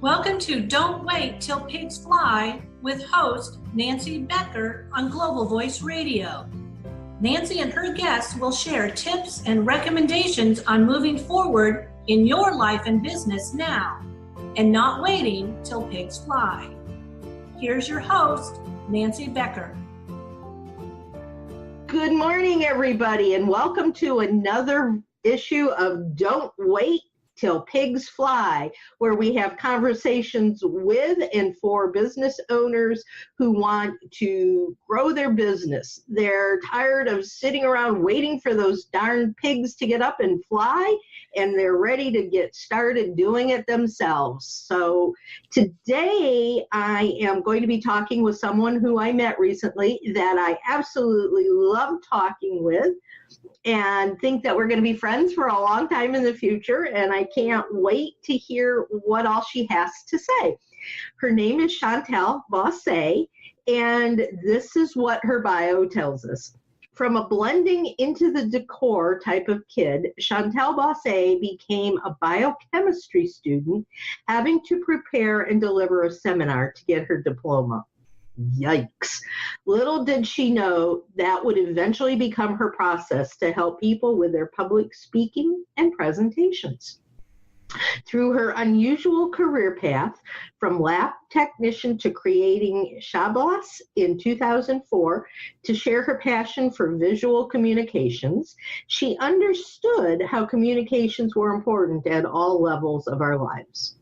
Welcome to Don't Wait Till Pigs Fly with host Nancy Becker on Global Voice Radio. Nancy and her guests will share tips and recommendations on moving forward in your life and business now and not waiting till pigs fly. Here's your host, Nancy Becker. Good morning, everybody, and welcome to another issue of Don't Wait Till Pigs Fly, where we have conversations with and for business owners who want to grow their business. They're tired of sitting around waiting for those darn pigs to get up and fly, and they're ready to get started doing it themselves. So today I am going to be talking with someone who I met recently that I absolutely love talking with, and think that we're going to be friends for a long time in the future, and I can't wait to hear what all she has to say. Her name is Chantal Bosse, and this is what her bio tells us. From a blending into the decor type of kid, Chantal Bosse became a biochemistry student, having to prepare and deliver a seminar to get her diploma. Yikes. Little did she know that would eventually become her process to help people with their public speaking and presentations. Through her unusual career path, from lab technician to creating Chablis in 2004 to share her passion for visual communications, she understood how communications were important at all levels of our lives.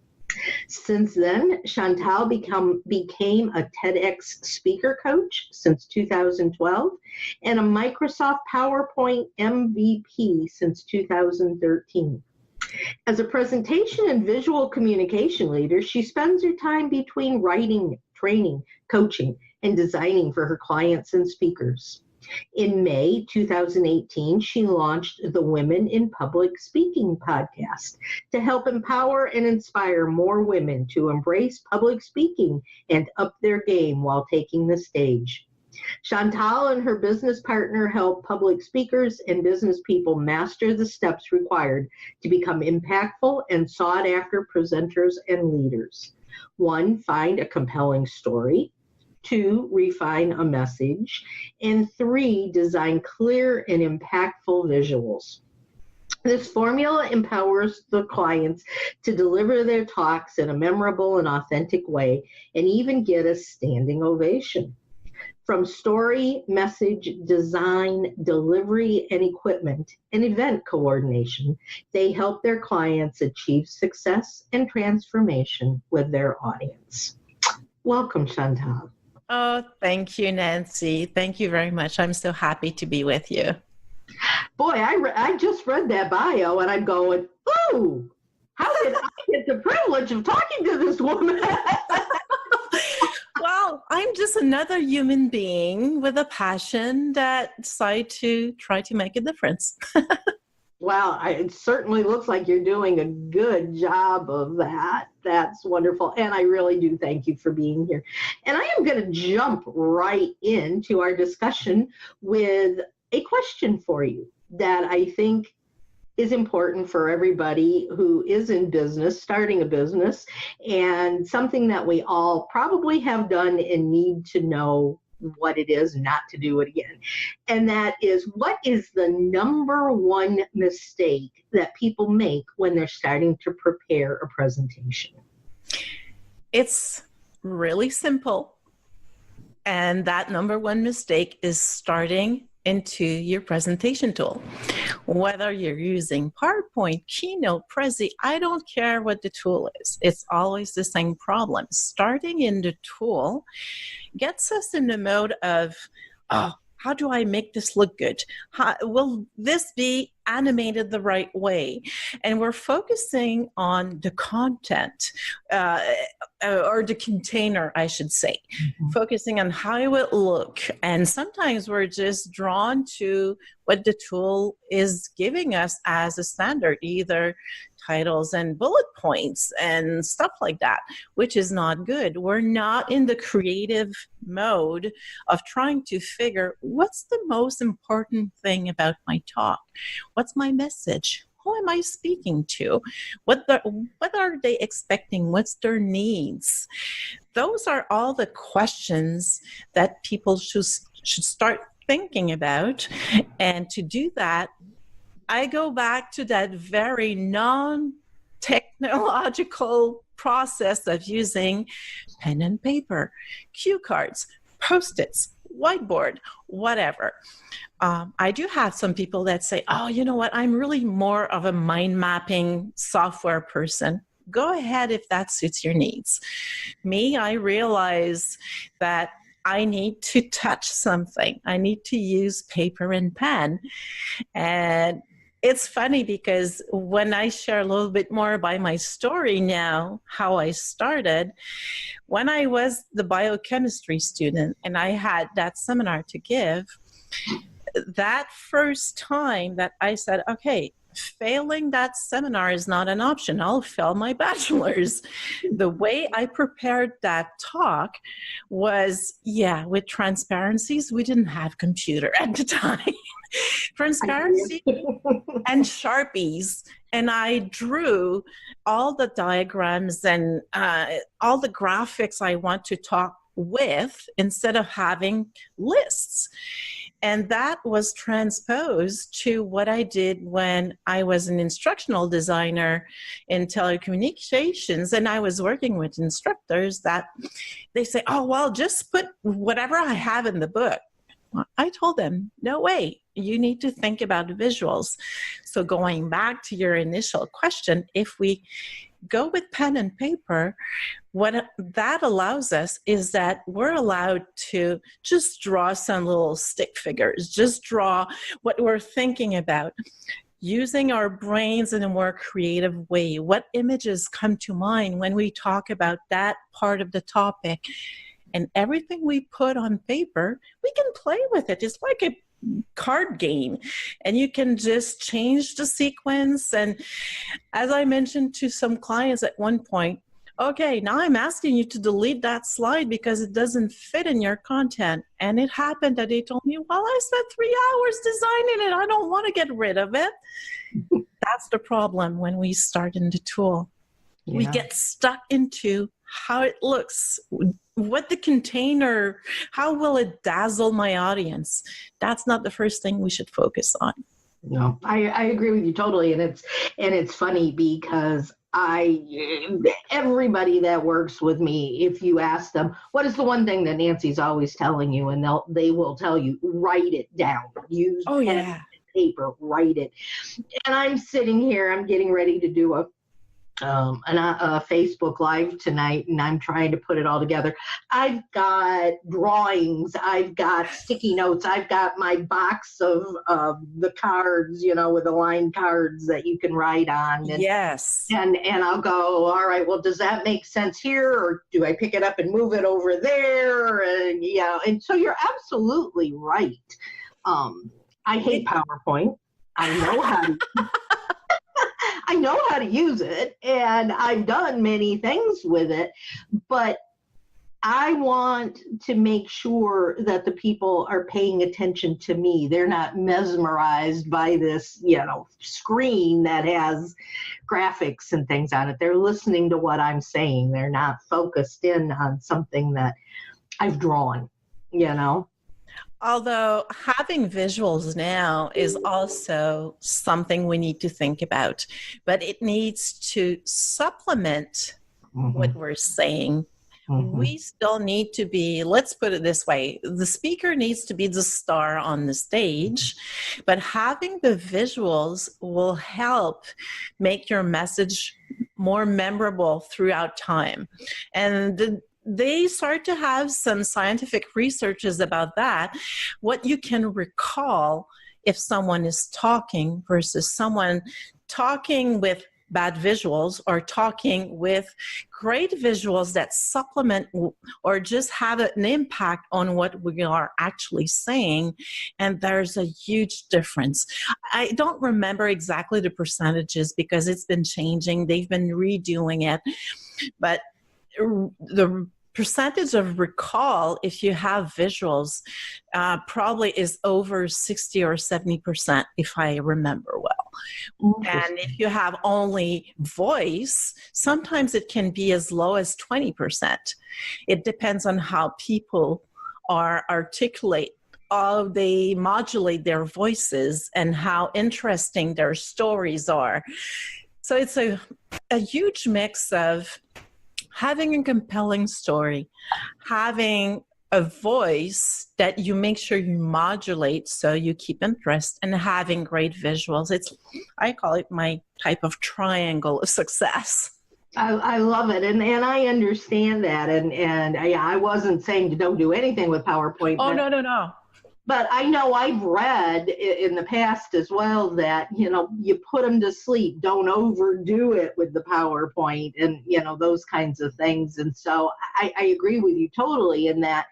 Since then, Chantal became a TEDx speaker coach since 2012 and a Microsoft PowerPoint MVP since 2013. As a presentation and visual communication leader, she spends her time between writing, training, coaching, and designing for her clients and speakers. In May 2018, she launched the Women in Public Speaking podcast to help empower and inspire more women to embrace public speaking and up their game while taking the stage. Chantal and her business partner help public speakers and business people master the steps required to become impactful and sought-after presenters and leaders. 1, find a compelling story. 2, refine a message, and 3, design clear and impactful visuals. This formula empowers the clients to deliver their talks in a memorable and authentic way and even get a standing ovation. From story, message, design, delivery, and equipment, and event coordination, they help their clients achieve success and transformation with their audience. Welcome, Chantal. Oh, thank you, Nancy. Thank you very much. I'm so happy to be with you. Boy, I just read that bio and I'm going, ooh, how did I get the privilege of talking to this woman? Well, I'm just another human being with a passion that decided to try to make a difference. Well, it certainly looks like you're doing a good job of that. That's wonderful. And I really do thank you for being here. And I am going to jump right into our discussion with a question for you that I think is important for everybody who is in business, starting a business, and something that we all probably have done and need to know what it is, not to do it again. And that is, what is the number one mistake that people make when they're starting to prepare a presentation? It's really simple. And that number one mistake is starting into your presentation tool. Whether you're using PowerPoint, Keynote, Prezi, I don't care what the tool is. It's always the same problem. Starting in the tool gets us in the mode of, how do I make this look good? Will this be animated the right way? And we're focusing on the content, or the container, I should say, focusing on how it will look. And sometimes we're just drawn to what the tool is giving us as a standard, either titles and bullet points and stuff like that, which is not good. We're not in the creative mode of trying to figure what's the most important thing about my talk? What's my message? who am I speaking to? What are they expecting? What's their needs? Those are all the questions that people should start thinking about. And to do that, I go back to that very non-technological process of using pen and paper, cue cards, Post-its, whiteboard, whatever. I do have some people that say, oh, you know what? I'm really more of a mind mapping software person. Go ahead if that suits your needs. Me, I realize that I need to touch something. I need to use paper and pen. And it's funny because when I share a little bit more about my story now, how I started, when I was the biochemistry student and I had that seminar to give, that first time that I said, okay, failing that seminar is not an option. I'll fail my bachelor's. The way I prepared that talk was, with transparencies. We didn't have computer at the time. Transparency and Sharpies. And I drew all the diagrams and all the graphics I want to talk with instead of having lists. And that was transposed to what I did when I was an instructional designer in telecommunications. And I was working with instructors that they say, oh, well, just put whatever I have in the book. I told them, no way, you need to think about visuals. So going back to your initial question, if we go with pen and paper, what that allows us is that we're allowed to just draw some little stick figures, just draw what we're thinking about, using our brains in a more creative way. What images come to mind when we talk about that part of the topic? And everything we put on paper, we can play with it. It's like a card game, and you can just change the sequence. And as I mentioned to some clients at one point, okay, now I'm asking you to delete that slide because it doesn't fit in your content. And it happened that they told me, well, I spent 3 hours designing it. I don't want to get rid of it. That's the problem when we start in the tool. Yeah. We get stuck into how it looks, what the container, how will it dazzle my audience? That's not the first thing we should focus on. No, I agree with you totally. And it's funny because everybody that works with me, if you ask them, what is the one thing that Nancy's always telling you? And they will tell you, write it down, use pen and paper, write it. And I'm sitting here, I'm getting ready to do a Facebook Live tonight, and I'm trying to put it all together. I've got drawings, I've got sticky notes, I've got my box of the cards, with the line cards that you can write on. And, yes. And I'll go, all right, well, does that make sense here? Or do I pick it up and move it over there? And so you're absolutely right. I hate PowerPoint. I know how to use it, and I've done many things with it, but I want to make sure that the people are paying attention to me. They're not mesmerized by this, screen that has graphics and things on it. They're listening to what I'm saying. They're not focused in on something that I've drawn, Although having visuals now is also something we need to think about, but it needs to supplement what we're saying. We still need to be, let's put it this way, the speaker needs to be the star on the stage, but having the visuals will help make your message more memorable throughout time. And they start to have some scientific researches about that, what you can recall if someone is talking versus someone talking with bad visuals or talking with great visuals that supplement or just have an impact on what we are actually saying. And there's a huge difference. I don't remember exactly the percentages because it's been changing. They've been redoing it. But the percentage of recall, if you have visuals, probably is over 60 or 70%, if I remember well. And if you have only voice, sometimes it can be as low as 20%. It depends on how people are articulate, how they modulate their voices, and how interesting their stories are. So it's a huge mix of having a compelling story, having a voice that you make sure you modulate so you keep interest, and having great visuals. I call it my type of triangle of success. I love it, and I understand that, and I wasn't saying to don't do anything with PowerPoint. Oh, no. But I know I've read in the past as well that, you put them to sleep, don't overdo it with the PowerPoint and, those kinds of things. And so I agree with you totally in that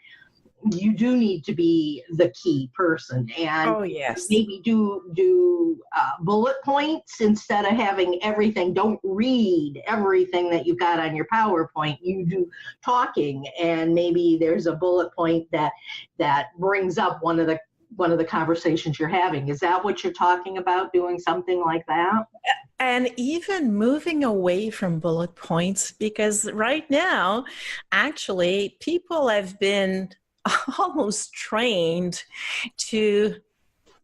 you do need to be the key person, and maybe do bullet points instead of having everything. Don't read everything that you've got on your PowerPoint. You do talking, and maybe there's a bullet point that brings up one of the conversations you're having. Is that what you're talking about, doing something like that? And even moving away from bullet points, because right now, actually, people have been almost trained to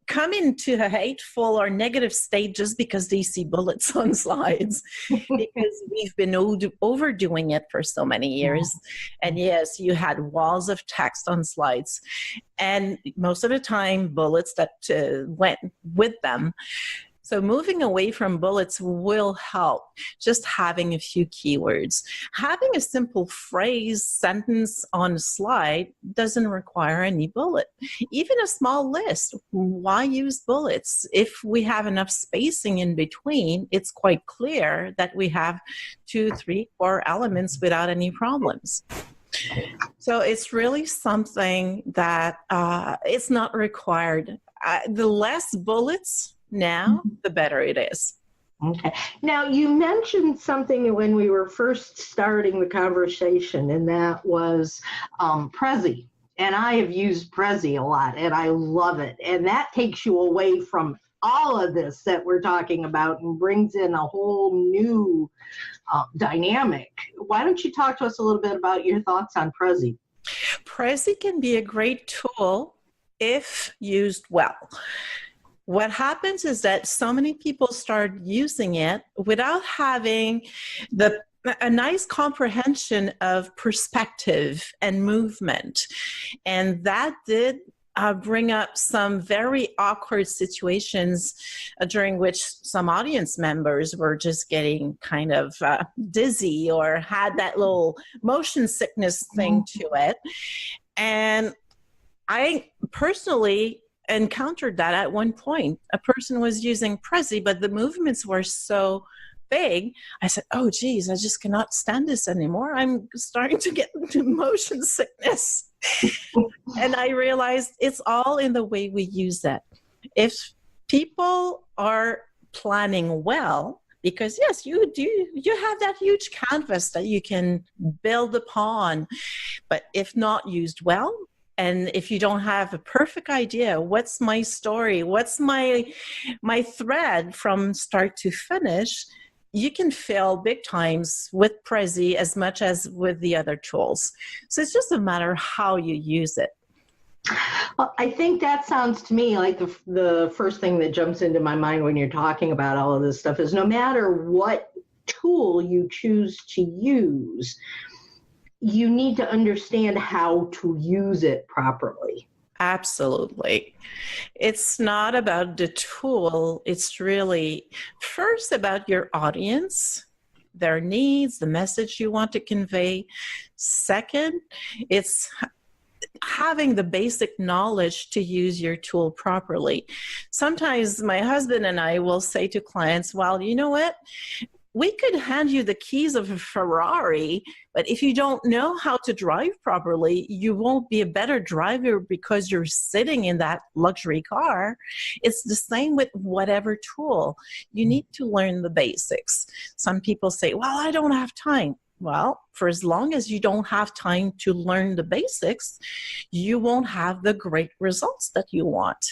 come into a hateful or negative state just because they see bullets on slides, because we've been overdoing it for so many years. And yes, you had walls of text on slides, and most of the time bullets that went with them. So moving away from bullets will help. Just having a few keywords. Having a simple phrase, sentence on a slide doesn't require any bullet. Even a small list, why use bullets? If we have enough spacing in between, it's quite clear that we have 2, 3, 4 elements without any problems. So it's really something that it's not required. The less bullets, now, the better it is. Okay. Now, you mentioned something when we were first starting the conversation, and that was Prezi. And I have used Prezi a lot, and I love it. And that takes you away from all of this that we're talking about and brings in a whole new dynamic. Why don't you talk to us a little bit about your thoughts on Prezi? Prezi can be a great tool if used well. What happens is that so many people start using it without having a nice comprehension of perspective and movement. And that did bring up some very awkward situations during which some audience members were just getting kind of dizzy or had that little motion sickness thing to it. And I personally encountered that at one point. A person was using Prezi, but the movements were so big. I said, oh, geez, I just cannot stand this anymore. I'm starting to get motion sickness. And I realized it's all in the way we use it. If people are planning well, because yes, you have that huge canvas that you can build upon, but if not used well, and if you don't have a perfect idea, what's my story, what's my thread from start to finish, you can fail big times with Prezi as much as with the other tools. So it's just a matter of how you use it. Well, I think that sounds to me like the first thing that jumps into my mind when you're talking about all of this stuff is no matter what tool you choose to use, you need to understand how to use it properly. Absolutely. It's not about the tool. It's really first about your audience, their needs, the message you want to convey. Second, it's having the basic knowledge to use your tool properly. Sometimes my husband and I will say to clients, well, you know what? We could hand you the keys of a Ferrari, but if you don't know how to drive properly, you won't be a better driver because you're sitting in that luxury car. It's the same with whatever tool. You need to learn the basics. Some people say, well, I don't have time. Well, for as long as you don't have time to learn the basics, you won't have the great results that you want.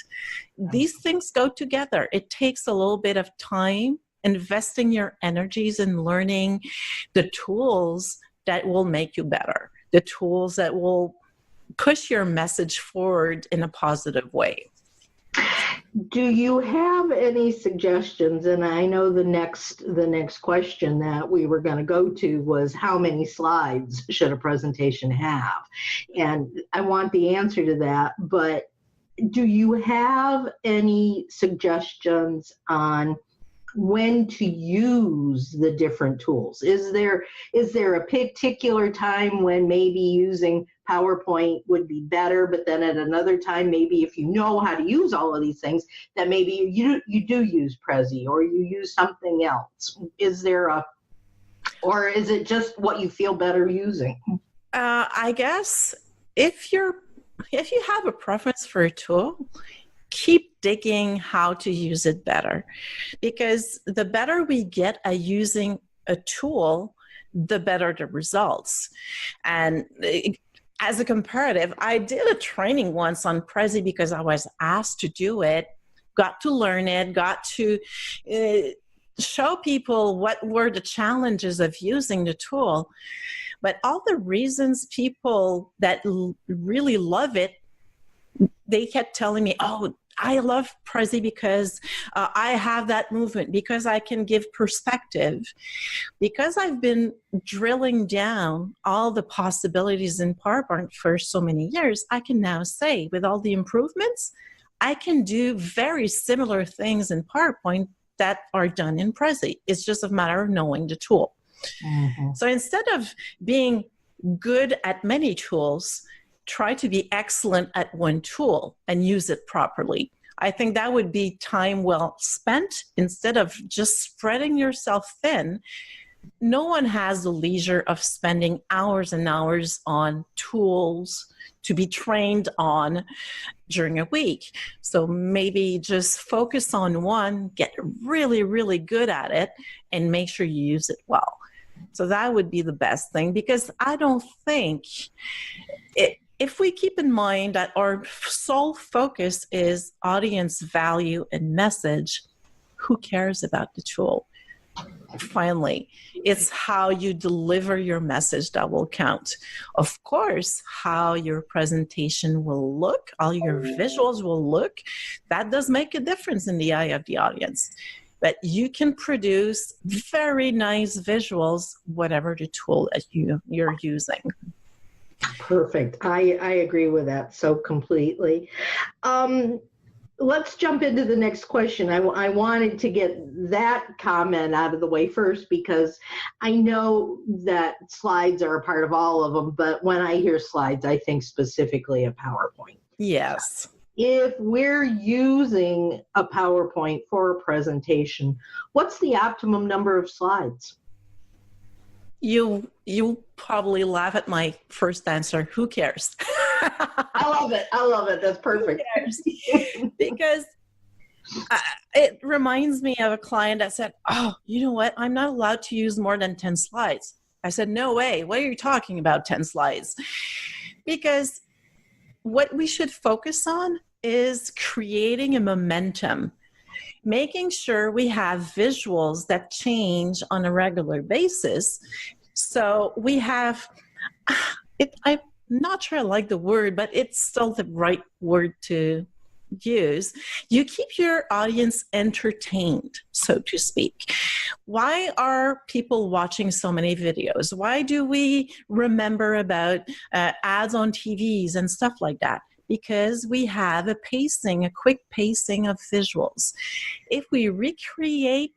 These things go together. It takes a little bit of time, investing your energies in learning the tools that will make you better, the tools that will push your message forward in a positive way. Do you have any suggestions? And I know the next question that we were going to go to was how many slides should a presentation have? And I want the answer to that, but do you have any suggestions on when to use the different tools? Is there a particular time when maybe using PowerPoint would be better, but then at another time, maybe if you know how to use all of these things, that maybe you do use Prezi or you use something else? Or is it just what you feel better using? I guess if you have a preference for a tool, keep digging how to use it better, because the better we get at using a tool, the better the results. And as a comparative, I did a training once on Prezi because I was asked to do it, got to learn it, got to show people what were the challenges of using the tool. But all the reasons people that really love it, they kept telling me, oh, I love Prezi because I have that movement, because I can give perspective. Because I've been drilling down all the possibilities in PowerPoint for so many years, I can now say with all the improvements, I can do very similar things in PowerPoint that are done in Prezi. It's just a matter of knowing the tool. Mm-hmm. So instead of being good at many tools, try to be excellent at one tool and use it properly. I think that would be time well spent instead of just spreading yourself thin. No one has the leisure of spending hours and hours on tools to be trained on during a week. So maybe just focus on one, get really, really good at it, and make sure you use it well. So that would be the best thing, because I don't think if we keep in mind that our sole focus is audience value and message, who cares about the tool? Finally, it's how you deliver your message that will count. Of course, how your presentation will look, all your visuals will look, that does make a difference in the eye of the audience. But you can produce very nice visuals, whatever the tool that you're using. Perfect. I agree with that so completely. Let's jump into the next question. I wanted to get that comment out of the way first, because I know that slides are a part of all of them, but when I hear slides, I think specifically of PowerPoint. Yes. If we're using a PowerPoint for a presentation, what's the optimum number of slides? You'll probably laugh at my first answer. Who cares? I love it. That's perfect. Because it reminds me of a client that said, oh, you know what? I'm not allowed to use more than 10 slides. I said, no way. What are you talking about, 10 slides? Because what we should focus on is creating a momentum, making sure we have visuals that change on a regular basis. So we have, I'm not sure I like the word, but it's still the right word to use. You keep your audience entertained, so to speak. Why are people watching so many videos? Why do we remember about ads on TVs and stuff like that? Because we have a quick pacing of visuals. If we recreate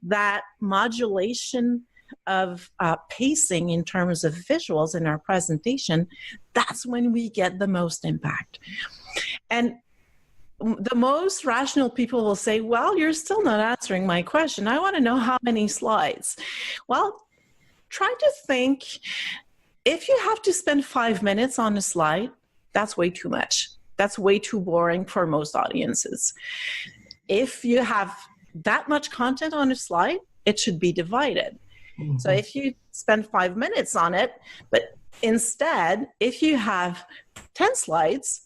that modulation of pacing in terms of visuals in our presentation, that's when we get the most impact. And the most rational people will say, well, you're still not answering my question. I want to know how many slides. Well, try to think, if you have to spend 5 minutes on a slide, that's way too much. That's way too boring for most audiences. If you have that much content on a slide, it should be divided. So if you spend 5 minutes on it, but instead, if you have 10 slides,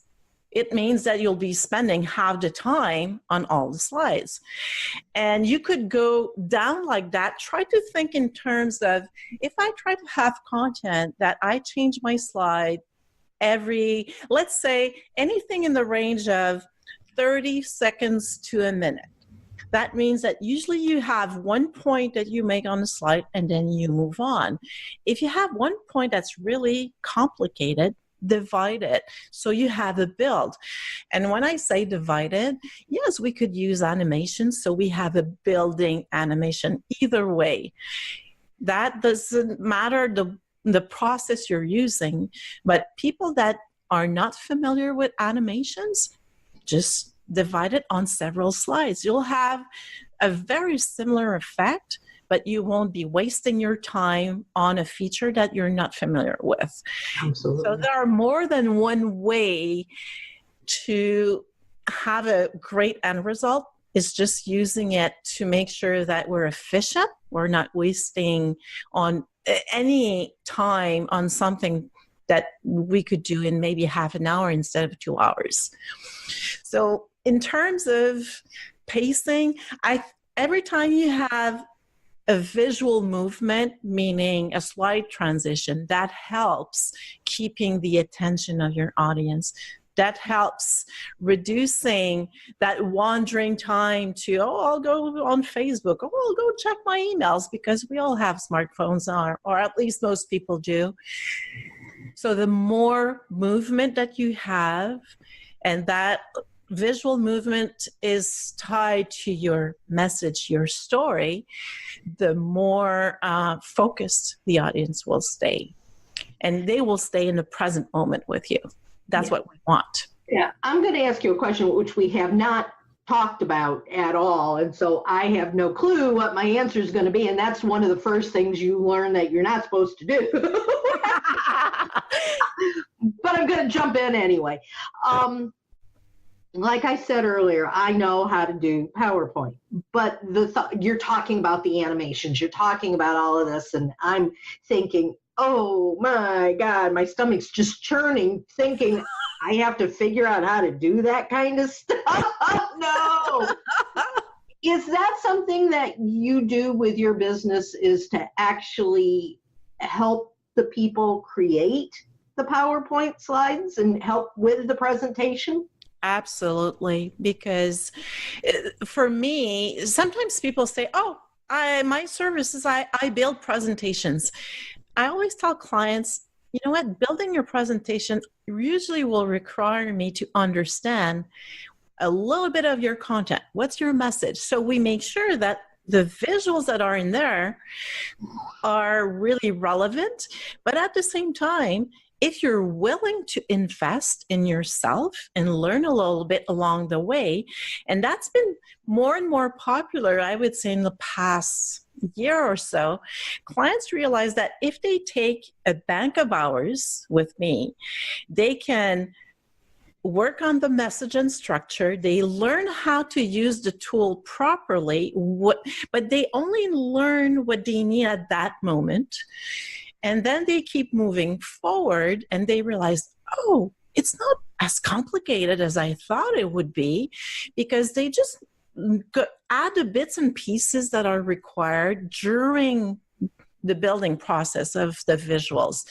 it means that you'll be spending half the time on all the slides. And you could go down like that. Try to think in terms of, if I try to have content that I change my slide every, let's say anything in the range of 30 seconds to a minute. That means that usually you have one point that you make on the slide and then you move on. If you have one point that's really complicated, divide it so you have a build. And when I say divided, yes, we could use animation so we have a building animation. Either way, that doesn't matter the process you're using, but people that are not familiar with animations, just divide it on several slides. You'll have a very similar effect, but you won't be wasting your time on a feature that you're not familiar with. Absolutely. So there are more than one way to have a great end result. It's just using it to make sure that we're efficient. We're not wasting on any time on something that we could do in maybe half an hour instead of 2 hours. So in terms of pacing, every time you have a visual movement, meaning a slide transition, that helps keeping the attention of your audience. That helps reducing that wandering time to, I'll go on Facebook, I'll go check my emails, because we all have smartphones, or at least most people do. So the more movement that you have, and that visual movement is tied to your message, your story, the more focused the audience will stay. And they will stay in the present moment with you. That's what we want. Yeah, I'm going to ask you a question which we have not talked about at all. And so I have no clue what my answer is going to be. And that's one of the first things you learn that you're not supposed to do. But I'm going to jump in anyway. Like I said earlier, I know how to do PowerPoint, but you're talking about the animations, you're talking about all of this, and I'm thinking, oh my God, my stomach's just churning, thinking I have to figure out how to do that kind of stuff. No. Is that something that you do with your business, is to actually help the people create the PowerPoint slides and help with the presentation? Absolutely. Because for me, sometimes people say, my service is I build presentations. I always tell clients, you know what, building your presentation usually will require me to understand a little bit of your content. What's your message? So we make sure that the visuals that are in there are really relevant, but at the same time, if you're willing to invest in yourself and learn a little bit along the way, and that's been more and more popular, I would say, in the past year or so, clients realize that if they take a bank of hours with me, they can work on the message and structure. They learn how to use the tool properly, but they only learn what they need at that moment. And then they keep moving forward and they realize, it's not as complicated as I thought it would be, because they just add the bits and pieces that are required during the building process of the visuals.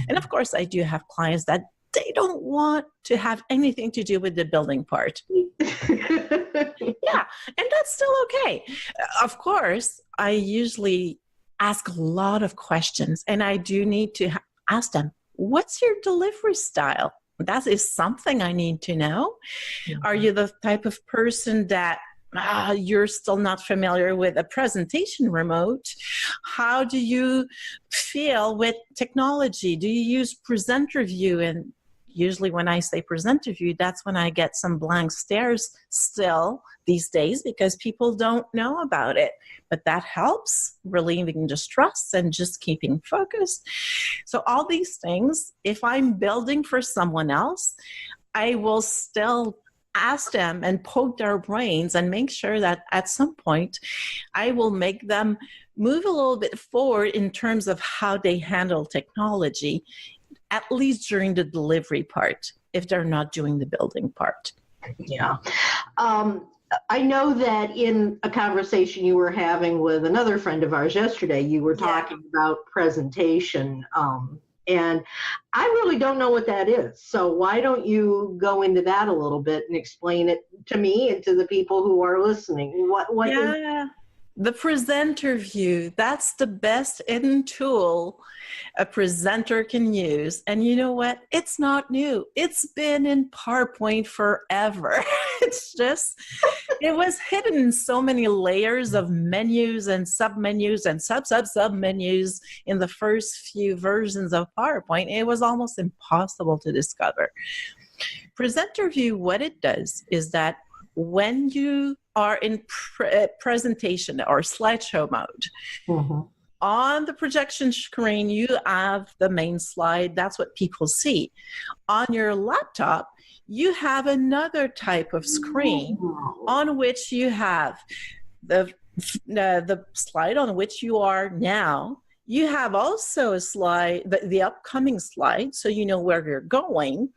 And of course, I do have clients that they don't want to have anything to do with the building part. Yeah, and that's still okay. Of course, I usually ask a lot of questions, and I do need to ask them, what's your delivery style? That is something I need to know. Mm-hmm. Are you the type of person that you're still not familiar with a presentation remote? How do you feel with technology? Do you use presenter view? And usually when I say presenter view, that's when I get some blank stares still these days, because people don't know about it. But that helps relieving the stress and just keeping focused. So all these things, if I'm building for someone else, I will still ask them and poke their brains and make sure that at some point I will make them move a little bit forward in terms of how they handle technology, at least during the delivery part, if they're not doing the building part. Yeah. I know that in a conversation you were having with another friend of ours yesterday, you were talking about presentation. And I really don't know what that is. So why don't you go into that a little bit and explain it to me and to the people who are listening? What is the presenter view, that's the best hidden tool a presenter can use. And you know what? It's not new. It's been in PowerPoint forever. It's just, it was hidden in so many layers of menus and sub-menus and sub-menus in the first few versions of PowerPoint. It was almost impossible to discover. Presenter view, what it does is that when you are in presentation or slideshow mode, on the projection screen, you have the main slide. That's what people see. On your laptop, you have another type of screen on which you have the slide on which you are now. You have also a slide, the upcoming slide, so you know where you're going.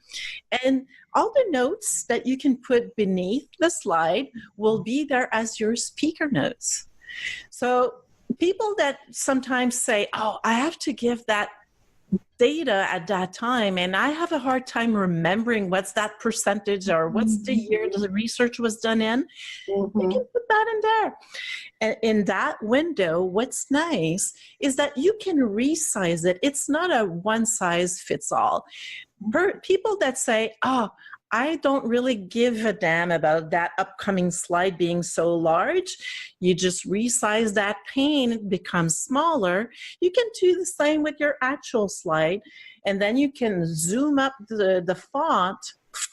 And all the notes that you can put beneath the slide will be there as your speaker notes. So people that sometimes say, oh, I have to give that data at that time, and I have a hard time remembering what's that percentage or what's the year the research was done in, you can put that in there. And in that window, what's nice is that you can resize it. It's not a one size fits all. People that say, oh, I don't really give a damn about that upcoming slide being so large. You just resize that pane, it becomes smaller. You can do the same with your actual slide, and then you can zoom up the font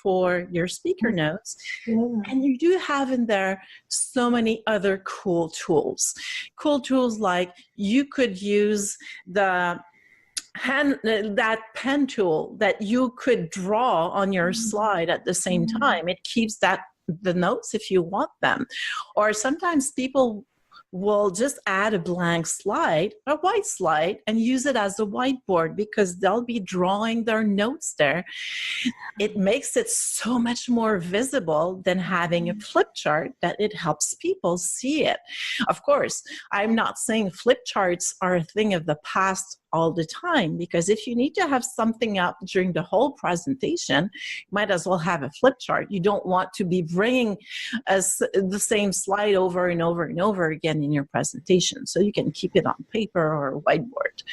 for your speaker notes. And you do have in there so many other cool tools. Cool tools like you could use that pen tool that you could draw on your slide at the same time. It keeps the notes if you want them. Or sometimes people will just add a blank slide, a white slide, and use it as a whiteboard because they'll be drawing their notes there. It makes it so much more visible than having a flip chart that it helps people see it. Of course, I'm not saying flip charts are a thing of the past all the time, because if you need to have something up during the whole presentation, you might as well have a flip chart. You don't want to be bringing the same slide over and over and over again in your presentation. So you can keep it on paper or whiteboard.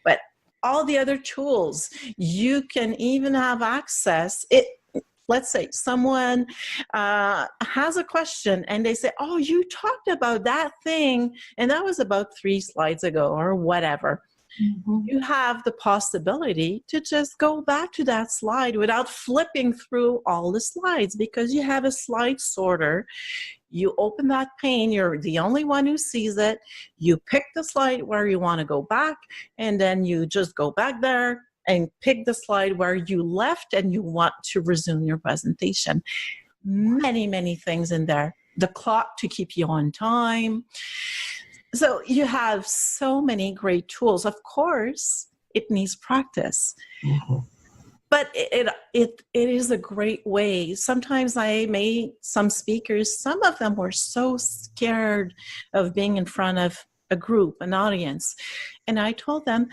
But all the other tools, you can even have access. Let's say someone has a question and they say, oh, you talked about that thing, and that was about 3 slides ago or whatever. You have the possibility to just go back to that slide without flipping through all the slides, because you have a slide sorter. You open that pane, you're the only one who sees it. You pick the slide where you want to go back, and then you just go back there and pick the slide where you left and you want to resume your presentation. Many, many things in there. The clock to keep you on time. So you have so many great tools. Of course, it needs practice. But it is a great way. Sometimes I made some speakers, some of them were so scared of being in front of a group, an audience. And I told them,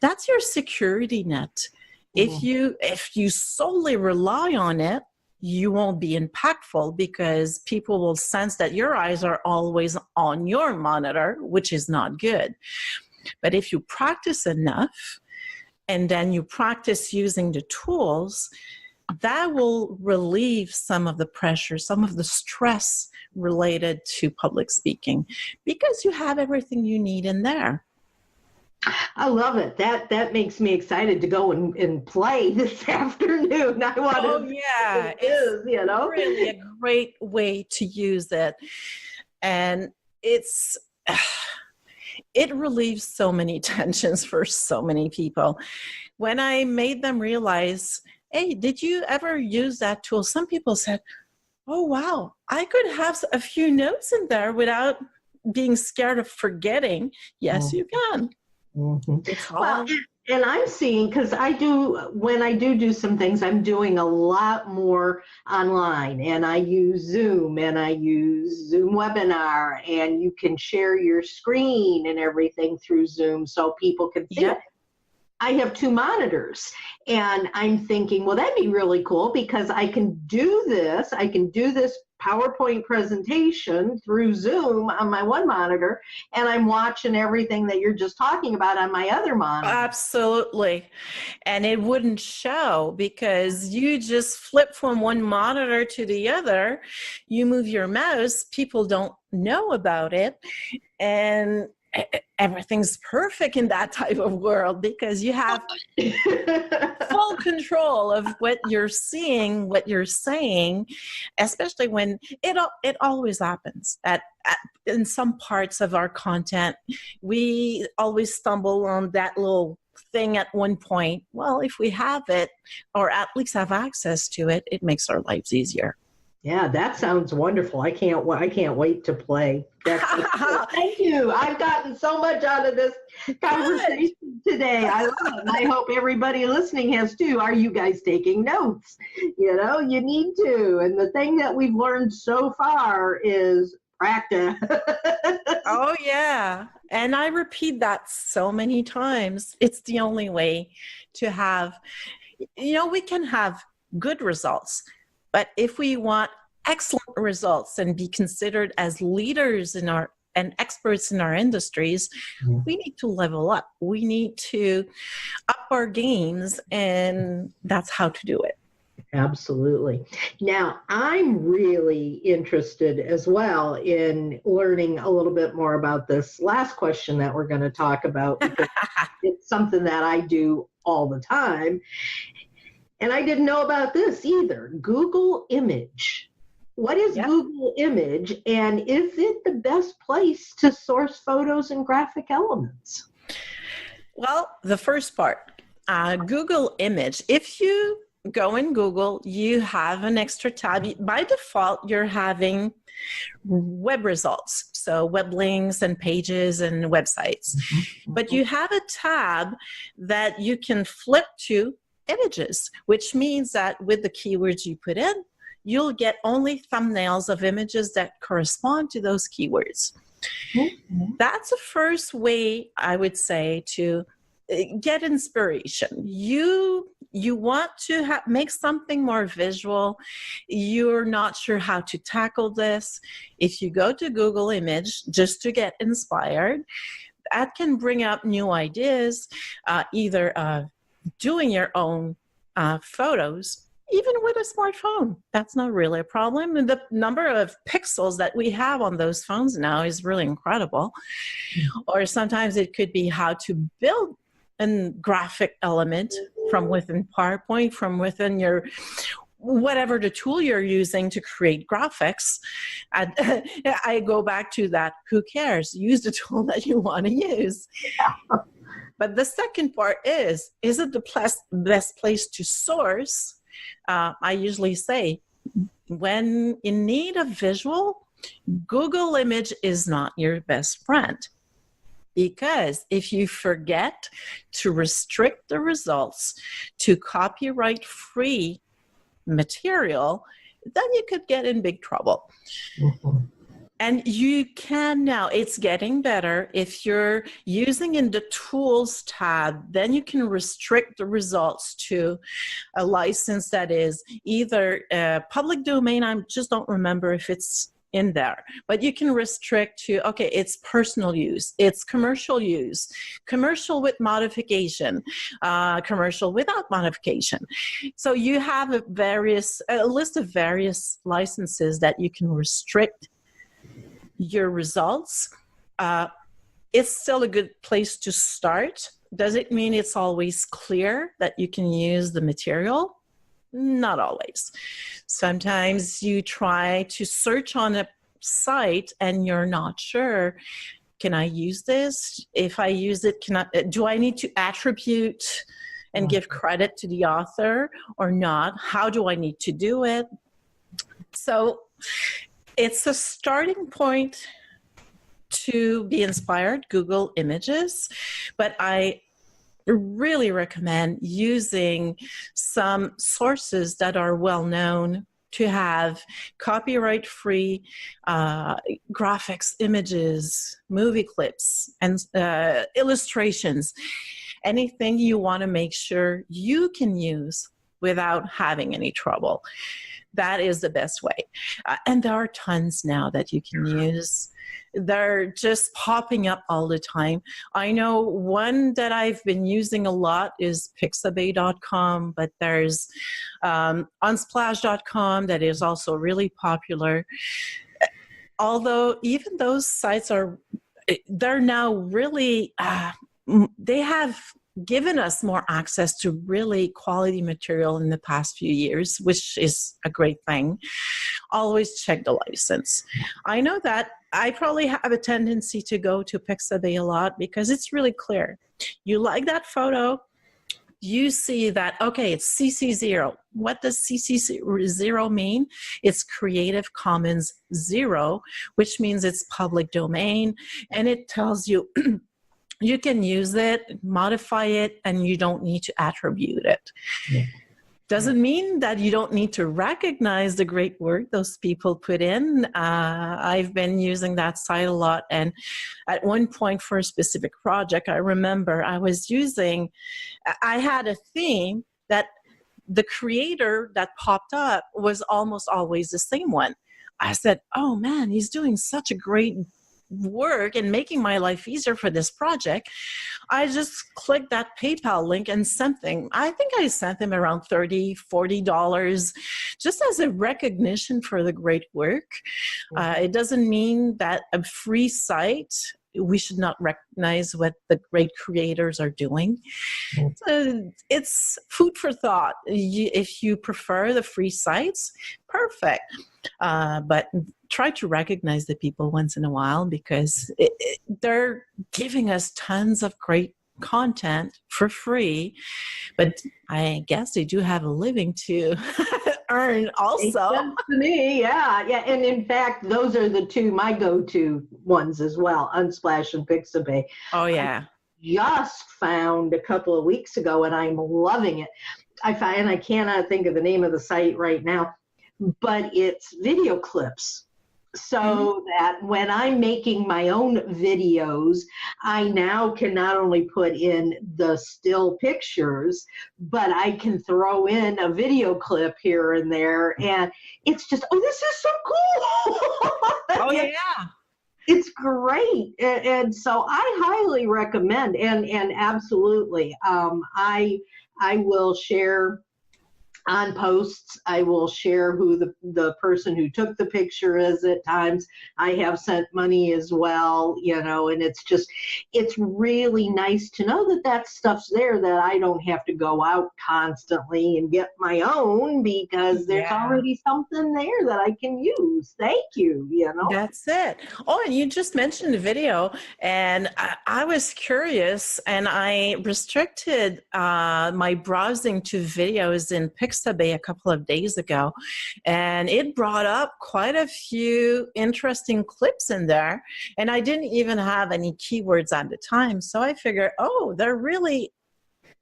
that's your security net. If you solely rely on it, you won't be impactful, because people will sense that your eyes are always on your monitor, which is not good. But if you practice enough, and then you practice using the tools, that will relieve some of the pressure, some of the stress related to public speaking, because you have everything you need in there. I love it. That makes me excited to go and play this afternoon. I want to. Yeah, it's really a great way to use it, and it relieves so many tensions for so many people. When I made them realize hey, did you ever use that tool? Some people said, oh, wow, I could have a few notes in there without being scared of forgetting. Yes, you can. Mm-hmm. It's Well, all. and I'm seeing, because when I do some things, I'm doing a lot more online, and I use Zoom, and I use Zoom Webinar, and you can share your screen and everything through Zoom so people can see it. I have 2 monitors, and I'm thinking, well, that'd be really cool because I can do this PowerPoint presentation through Zoom on my one monitor, and I'm watching everything that you're just talking about on my other monitor. Absolutely. And it wouldn't show because you just flip from one monitor to the other. You move your mouse, people don't know about it. And everything's perfect in that type of world because you have full control of what you're seeing, what you're saying, especially when it always happens in some parts of our content. We always stumble on that little thing at one point. Well, if we have it, or at least have access to it, it makes our lives easier. Yeah, that sounds wonderful. I can't wait to play. Thank you. I've gotten so much out of this conversation today. I love it. And I hope everybody listening has too. Are you guys taking notes? You need to. And the thing that we've learned so far is practice. Oh, yeah. And I repeat that so many times. It's the only way to have, we can have good results. But if we want excellent results and be considered as leaders and experts in our industries, we need to level up. We need to up our games, and that's how to do it. Absolutely. Now, I'm really interested as well in learning a little bit more about this last question that we're going to talk about, because it's something that I do all the time. And I didn't know about this either. Google Image. What is Google Image, and is it the best place to source photos and graphic elements? Well, the first part, Google Image. If you go in Google, you have an extra tab. By default, you're having web results, so web links and pages and websites. Mm-hmm. But you have a tab that you can flip to images, which means that with the keywords you put in, you'll get only thumbnails of images that correspond to those keywords. Mm-hmm. That's the first way, I would say, to get inspiration. You want to make something more visual. You're not sure how to tackle this. If you go to Google Image just to get inspired, that can bring up new ideas, either doing your own photos, even with a smartphone. That's not really a problem. And the number of pixels that we have on those phones now is really incredible. Or sometimes it could be how to build a graphic element from within PowerPoint, from within your whatever the tool you're using to create graphics. I go back to that. Who cares? Use the tool that you want to use. Yeah. But the second part is it the best place to source? I usually say, when in need of visual, Google Image is not your best friend. Because if you forget to restrict the results to copyright-free material, then you could get in big trouble. Mm-hmm. And you can now, it's getting better. If you're using in the Tools tab, then you can restrict the results to a license that is either public domain. I just don't remember if it's in there, but you can restrict to, okay, it's personal use, it's commercial use, commercial with modification, commercial without modification. So you have a list of various licenses that you can restrict your results. It's still a good place to start. Does it mean it's always clear that you can use the material? Not always. Sometimes you try to search on a site and you're not sure, can I use this? If I use it, do I need to attribute and give credit to the author or not? How do I need to do it? So it's a starting point to be inspired, Google Images, but I really recommend using some sources that are well known to have copyright-free graphics, images, movie clips, and illustrations. Anything you want to make sure you can use without having any trouble. That is the best way. And there are tons now that you can use. They're just popping up all the time. I know one that I've been using a lot is pixabay.com, but there's unsplash.com that is also really popular. Although even those sites they're now really, they have given us more access to really quality material in the past few years, which is a great thing. Always check the license. I know that I probably have a tendency to go to Pixabay a lot because it's really clear. You like that photo, you see that, okay, it's CC0. What does CC0 mean? It's Creative Commons 0, which means it's public domain, and it tells you you can use it, modify it, and you don't need to attribute it. Yeah. Doesn't mean that you don't need to recognize the great work those people put in. I've been using that site a lot. And at one point for a specific project, I remember I had a theme that the creator that popped up was almost always the same one. I said, oh man, he's doing such a great work and making my life easier for this project. I just clicked that PayPal link and sent them. I think I sent them around $30, $40 just as a recognition for the great work. It doesn't mean that a free site, we should not recognize what the great creators are doing. So it's food for thought. If you prefer the free sites, perfect. But try to recognize the people once in a while because they're giving us tons of great content for free. But I guess they do have a living to earn also. To me, yeah. And in fact, those are my go-to ones as well, Unsplash and Pixabay. Oh, yeah. I just found a couple of weeks ago, and I'm loving it. I cannot think of the name of the site right now, but it's video clips. So that when I'm making my own videos, I now can not only put in the still pictures, but I can throw in a video clip here and there. And it's just, oh, this is so cool. Oh, yeah. It's great. And so I highly recommend, and absolutely, I will share on posts. I will share who the person who took the picture is at times. I have sent money as well, and it's really nice to know that stuff's there, that I don't have to go out constantly and get my own because there's already something there that I can use. Thank you, That's it. Oh, and you just mentioned the video, and I was curious, and I restricted my browsing to videos in Pixabay a couple of days ago, and it brought up quite a few interesting clips in there, and I didn't even have any keywords at the time, so I figured, oh, they're really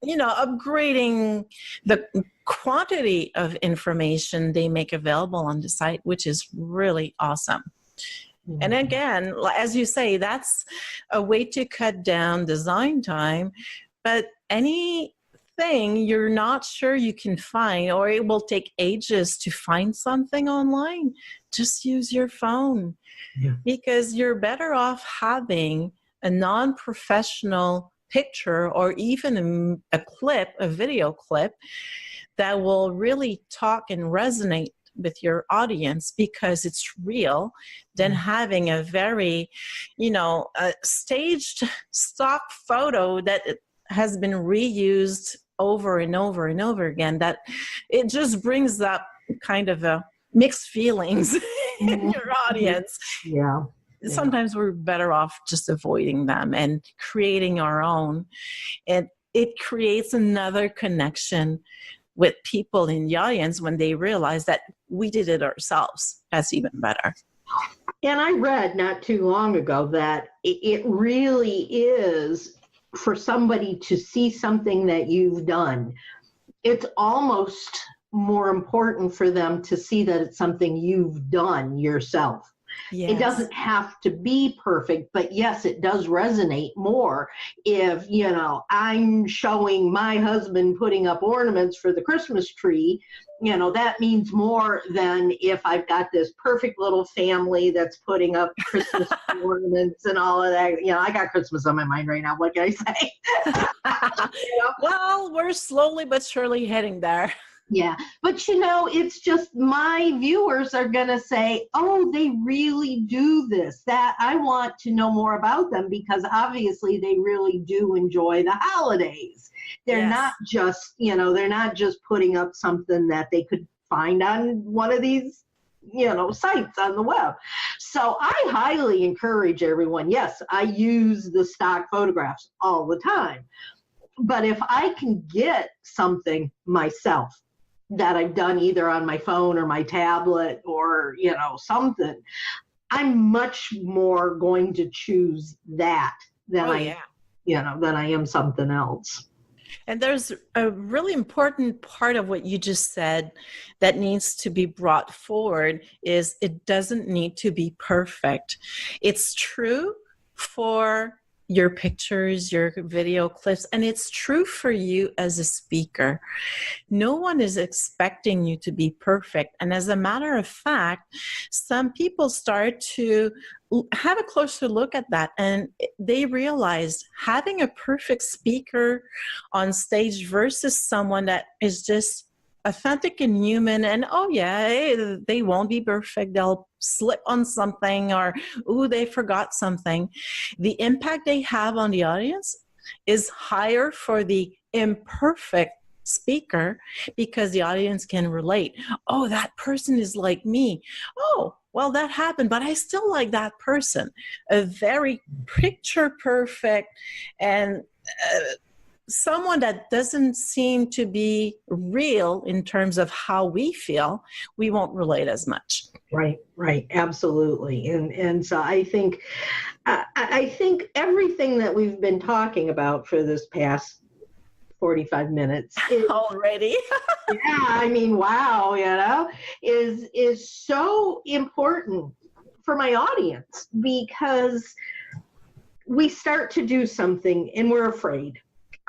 upgrading the quantity of information they make available on the site, which is really awesome. And again, as you say, that's a way to cut down design time, but anything you're not sure you can find, or it will take ages to find something online, just use your phone, because you're better off having a non-professional picture or even a video clip that will really talk and resonate with your audience because it's real, than having a very, staged stock photo that has been reused over and over and over again, that it just brings up kind of a mixed feelings in your audience. Yeah. Sometimes we're better off just avoiding them and creating our own. And it creates another connection with people in the audience when they realize that we did it ourselves. That's even better. And I read not too long ago that it really is, for somebody to see something that you've done, it's almost more important for them to see that it's something you've done yourself. Yes. It doesn't have to be perfect, but yes, it does resonate more if, I'm showing my husband putting up ornaments for the Christmas tree. That means more than if I've got this perfect little family that's putting up Christmas ornaments and all of that. I got Christmas on my mind right now. What can I say? Well, we're slowly but surely heading there. Yeah, but it's just my viewers are going to say, oh, they really do this. That I want to know more about them, because obviously they really do enjoy the holidays. They're Yes. not just, they're not just putting up something that they could find on one of these, sites on the web. So I highly encourage everyone. Yes, I use the stock photographs all the time. But if I can get something myself that I've done either on my phone or my tablet or, something, I'm much more going to choose that than than I am something else. And there's a really important part of what you just said that needs to be brought forward is it doesn't need to be perfect. It's true for your pictures, your video clips, and it's true for you as a speaker. No one is expecting you to be perfect. And as a matter of fact, some people start to have a closer look at that, and they realize having a perfect speaker on stage versus someone that is just authentic and human, and they won't be perfect, they'll slip on something, or they forgot something. The impact they have on the audience is higher for the imperfect speaker, because the audience can relate. Oh, that person is like me. Oh, well, that happened, but I still like that person. A very picture perfect and someone that doesn't seem to be real in terms of how we feel, we won't relate as much. Right, absolutely. And so I think everything that we've been talking about for this past 45 minutes already. Yeah, I mean, wow, is so important for my audience, because we start to do something and we're afraid.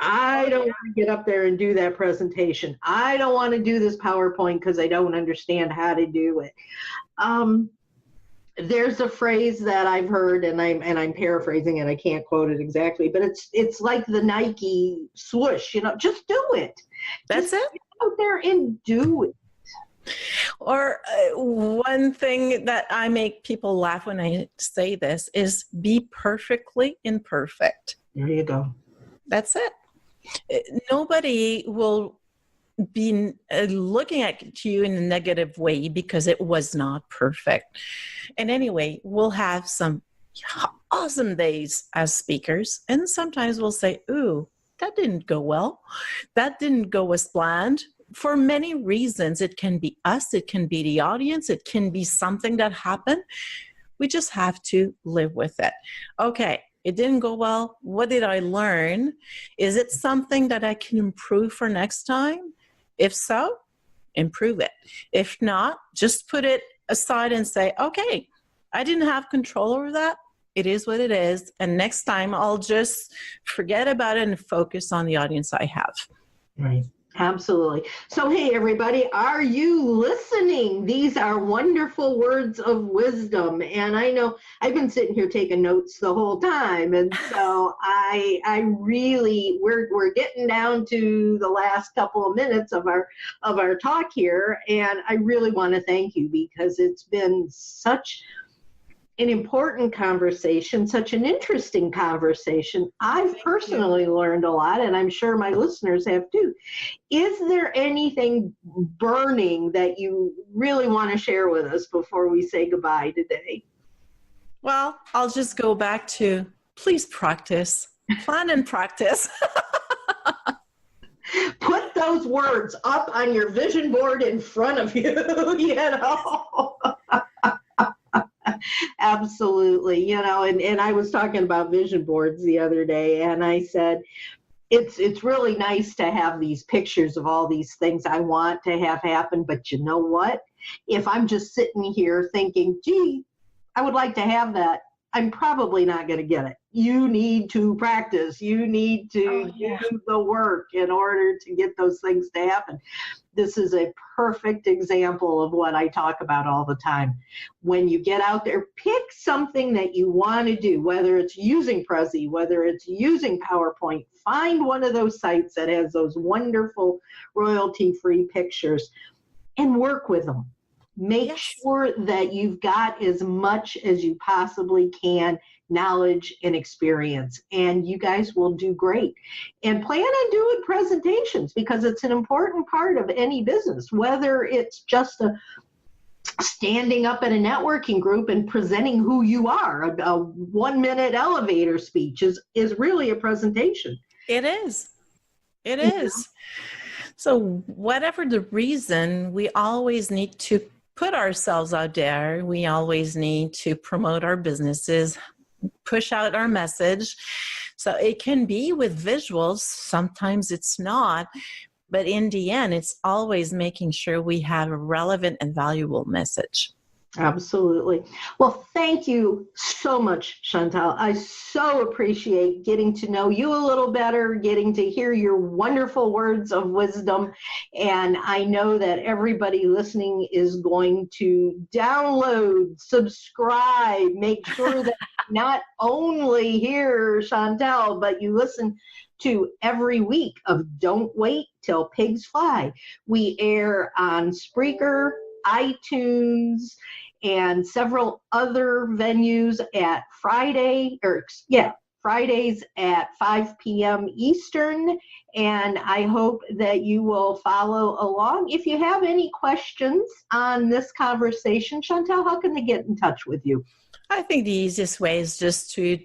I don't want to get up there and do that presentation. I don't want to do this PowerPoint because I don't understand how to do it. There's a phrase that I've heard, and I'm paraphrasing it. I can't quote it exactly, but it's like the Nike swoosh. Just do it. That's it. Get out there and do it. Or one thing that I make people laugh when I say this is be perfectly imperfect. There you go. That's it. Nobody will be looking at you in a negative way because it was not perfect. And anyway, we'll have some awesome days as speakers, and sometimes we'll say, ooh, that didn't go well. That didn't go as planned. For many reasons. It can be us, it can be the audience, it can be something that happened. We just have to live with it. Okay, it didn't go well. What did I learn? Is it something that I can improve for next time? If so, improve it. If not, just put it aside and say, okay, I didn't have control over that. It is what it is. And next time I'll just forget about it and focus on the audience I have. Right. Absolutely. So, hey, everybody, are you listening? These are wonderful words of wisdom. And I know I've been sitting here taking notes the whole time. And so I really, we're getting down to the last couple of minutes of our talk here. And I really want to thank you, because it's been such an important conversation, such an interesting conversation. I've personally learned a lot, and I'm sure my listeners have too. Is there anything burning that you really want to share with us before we say goodbye today? Well, I'll just go back to please practice, plan and practice. Put those words up on your vision board in front of you, you know. Absolutely. You know, and I was talking about vision boards the other day, and I said, it's really nice to have these pictures of all these things I want to have happen, but you know what? If I'm just sitting here thinking, gee, I would like to have that, I'm probably not going to get it. You need to practice. You need to do the work in order to get those things to happen. This is a perfect example of what I talk about all the time. When you get out there, pick something that you want to do, whether it's using Prezi, whether it's using PowerPoint. Find one of those sites that has those wonderful royalty-free pictures and work with them. Make sure that you've got as much as you possibly can, knowledge and experience, and you guys will do great. And plan on doing presentations, because it's an important part of any business, whether it's just standing up at a networking group and presenting who you are. A 1-minute elevator speech is really a presentation. It is. It is. So whatever the reason, we always need to put ourselves out there. We always need to promote our businesses, push out our message. So it can be with visuals. Sometimes it's not. But in the end, it's always making sure we have a relevant and valuable message. Absolutely. Well, thank you so much, Chantal. I so appreciate getting to know you a little better, getting to hear your wonderful words of wisdom. And I know that everybody listening is going to download, subscribe, make sure that not only hear Chantal, but you listen to every week of Don't Wait Till Pigs Fly. We air on Spreaker, iTunes, and several other venues at Fridays at 5 p.m. Eastern. And I hope that you will follow along. If you have any questions on this conversation, Chantal, how can they get in touch with you? I think the easiest way is just to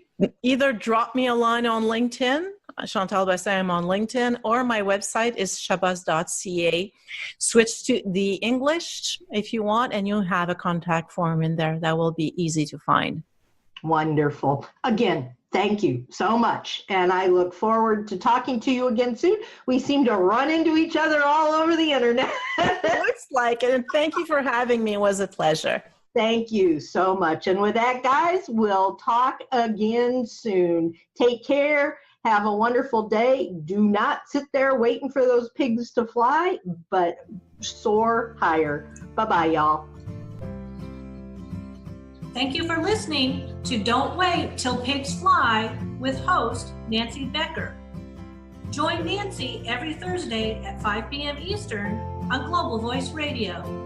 either drop me a line on LinkedIn. Chantal Bosse, I'm on LinkedIn, or my website is shabazz.ca. Switch to the English if you want, and you'll have a contact form in there that will be easy to find. Wonderful. Again, thank you so much. And I look forward to talking to you again soon. We seem to run into each other all over the internet. Looks like it. And thank you for having me. It was a pleasure. Thank you so much. And with that, guys, we'll talk again soon. Take care. Have a wonderful day. Do not sit there waiting for those pigs to fly, but soar higher. Bye-bye, y'all. Thank you for listening to Don't Wait Till Pigs Fly with host Nancy Becker. Join Nancy every Thursday at 5 p.m. Eastern on Global Voice Radio.